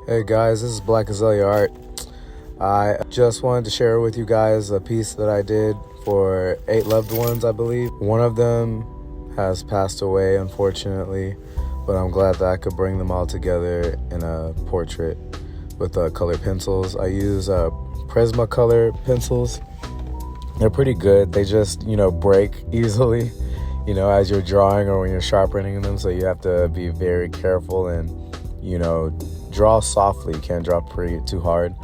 Hey guys, this is Black Azalea Art. I just wanted to share with you guys a piece that I did for 8 loved ones, I believe. One of them has passed away, unfortunately, but I'm glad that I could bring them all together in a portrait with colored pencils. I use Prismacolor pencils. They're pretty good. They just, break easily, as you're drawing or when you're sharpening them, so you have to be very careful and, draw softly. You can't draw too hard.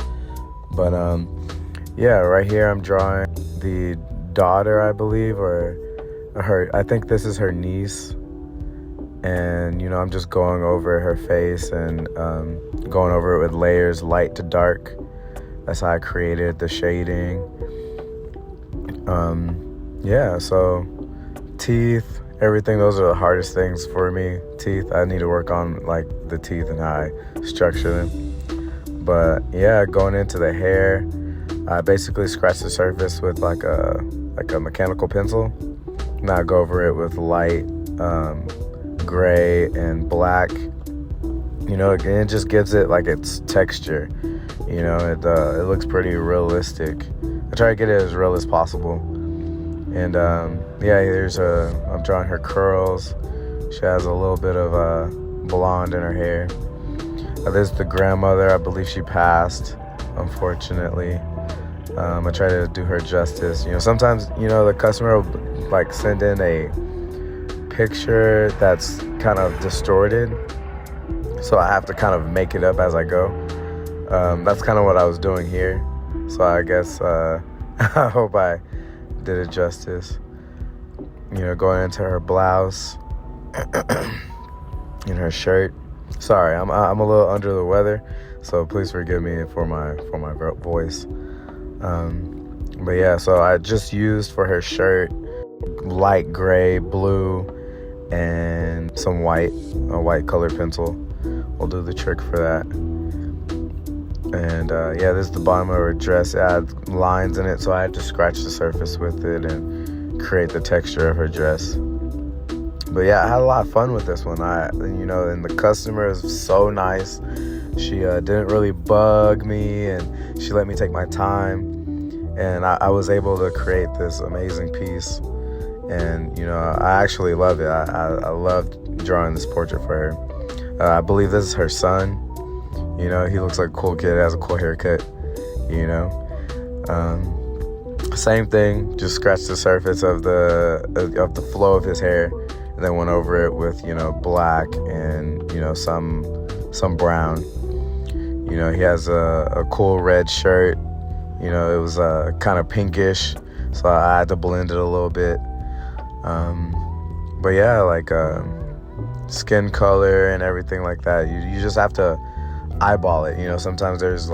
But right here I'm drawing the daughter, I believe, or I think this is her niece. And I'm just going over her face and going over it with layers, light to dark. That's how I created the shading. So teeth, everything, those are the hardest things for me. Teeth, I need to work on the teeth and how I structure them. But going into the hair, I basically scratch the surface with like a mechanical pencil. Now I go over it with light gray and black. It just gives it its texture. It looks pretty realistic. I try to get it as real as possible. And I'm drawing her curls. She has a little bit of blonde in her hair. There's the grandmother. I believe she passed, unfortunately. I try to do her justice. Sometimes, the customer will send in a picture that's kind of distorted, so I have to kind of make it up as I go. That's kind of what I was doing here. So I guess I hope I did it justice. Going into her blouse and her shirt. Sorry, I'm a little under the weather, so please forgive me for my voice. So I just used for her shirt light gray, blue, and some white, a white colored pencil will do the trick for that. And this is the bottom of her dress. It had lines in it, so I had to scratch the surface with it and create the texture of her dress. But I had a lot of fun with this one. And the customer is so nice. She didn't really bug me, and she let me take my time. And I was able to create this amazing piece. And, I actually love it. I loved drawing this portrait for her. I believe this is her son. He looks like a cool kid, has a cool haircut, Same thing, just scratched the surface of the flow of his hair, and then went over it with, black and, some brown. He has a cool red shirt. It was kind of pinkish, so I had to blend it a little bit. Skin color and everything like that. You just have to eyeball it. Sometimes there's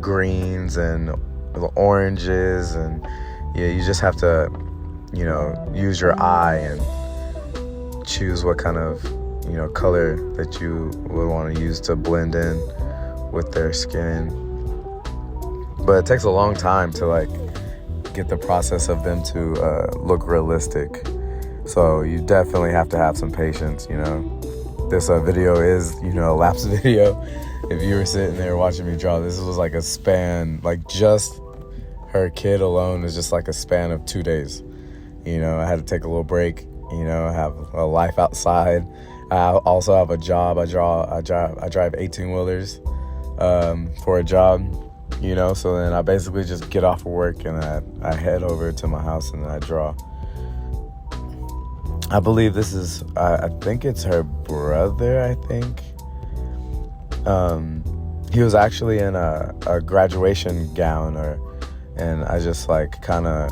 greens and oranges, and you just have to use your eye and choose what kind of color that you would want to use to blend in with their skin. But it takes a long time to get the process of them to look realistic, so you definitely have to have some patience. This video is a lapse video. If you were sitting there watching me draw, this was a span, just her kid alone is just a span of 2 days. I had to take a little break, have a life outside. I also have a job. I drive 18-wheelers for a job, so then I basically just get off of work and I head over to my house and I draw. I believe this is, I think it's her brother, I think. He was actually in a graduation gown, and I just kind of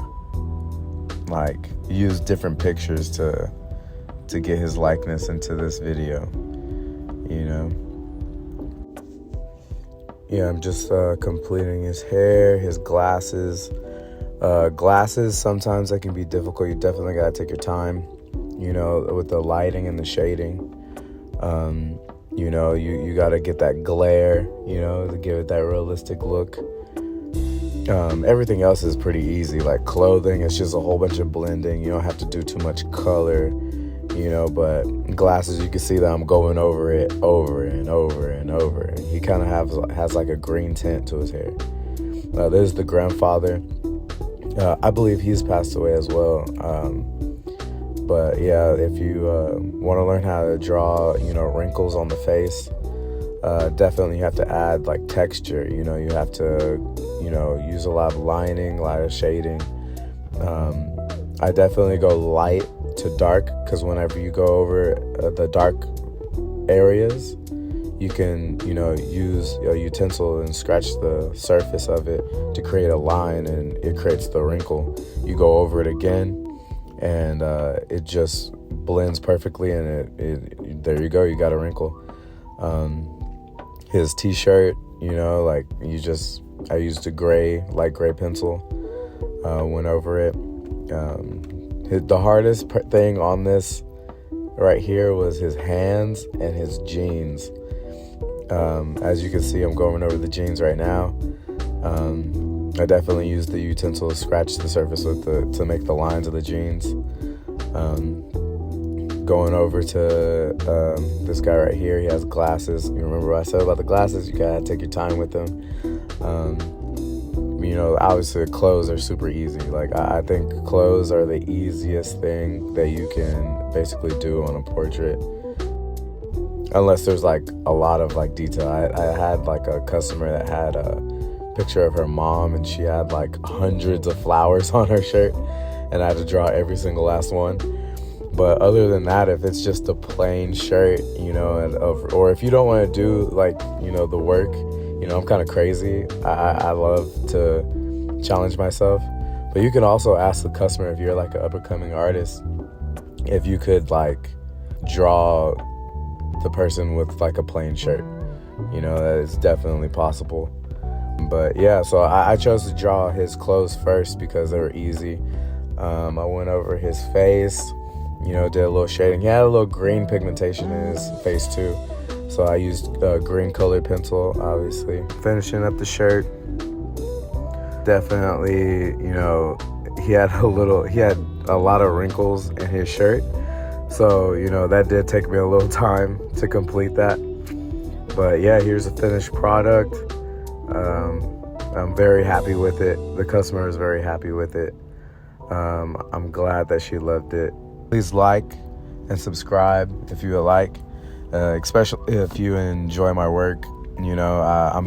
used different pictures to get his likeness into this video. I'm just completing his hair, his glasses. Glasses, sometimes that can be difficult. You definitely gotta take your time, with the lighting and the shading. You got to get that glare, to give it that realistic look. Everything else is pretty easy, like clothing. It's just a whole bunch of blending. You don't have to do too much color you know, but glasses, you can see that I'm going over it over and over and over. He kind of has like a green tint to his hair. This is the grandfather. I believe he's passed away as well. But yeah, if you want to learn how to draw, you know, wrinkles on the face, definitely you have to add like texture. You know, you have to, you know, use a lot of lining, a lot of shading. I definitely go light to dark, because whenever you go over the dark areas, you can, you know, use a utensil and scratch the surface of it to create a line, and it creates the wrinkle. You go over it again, and it just blends perfectly, and it there you go, you got a wrinkle. His t-shirt, you know, like I used a light gray pencil, went over it. The hardest thing on this right here was his hands and his jeans. As you can see, I'm going over the jeans right now. I definitely used the utensil to scratch the surface with to make the lines of the jeans. Going over to this guy right here, he has glasses. You remember what I said about the glasses? You gotta take your time with them. You know, obviously clothes are super easy. Like I think clothes are the easiest thing that you can basically do on a portrait, unless there's like a lot of like detail. I had like a customer that had a picture of her mom, and she had like hundreds of flowers on her shirt, and I had to draw every single last one. But other than that, if it's just a plain shirt, you know, or if you don't want to do like, you know, the work, you know, I'm kind of crazy. I love to challenge myself. But you can also ask the customer, if you're like an up-and-coming artist, if you could like draw the person with like a plain shirt. You know, that is definitely possible. But yeah, so I chose to draw his clothes first because they were easy. I went over his face, you know, did a little shading. He had a little green pigmentation in his face too, so I used a green colored pencil, obviously. Finishing up the shirt, definitely, you know, he had a lot of wrinkles in his shirt, so, you know, that did take me a little time to complete that. But yeah, here's the finished product. I'm very happy with it. The customer is very happy with it. I'm glad that she loved it. Please like and subscribe if you would like, especially if you enjoy my work. You know, I'm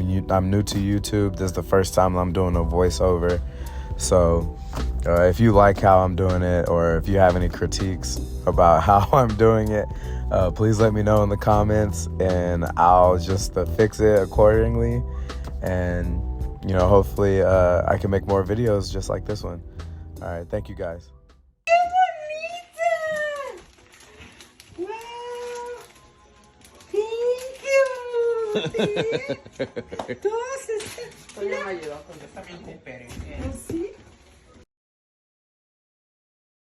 new to YouTube. This is the first time I'm doing a voiceover. So if you like how I'm doing it, or if you have any critiques about how I'm doing it, please let me know in the comments, and I'll just fix it accordingly. And, you know, hopefully I can make more videos just like this one. All right, thank you guys. Todos. Ella me ayudó con esta, esperen.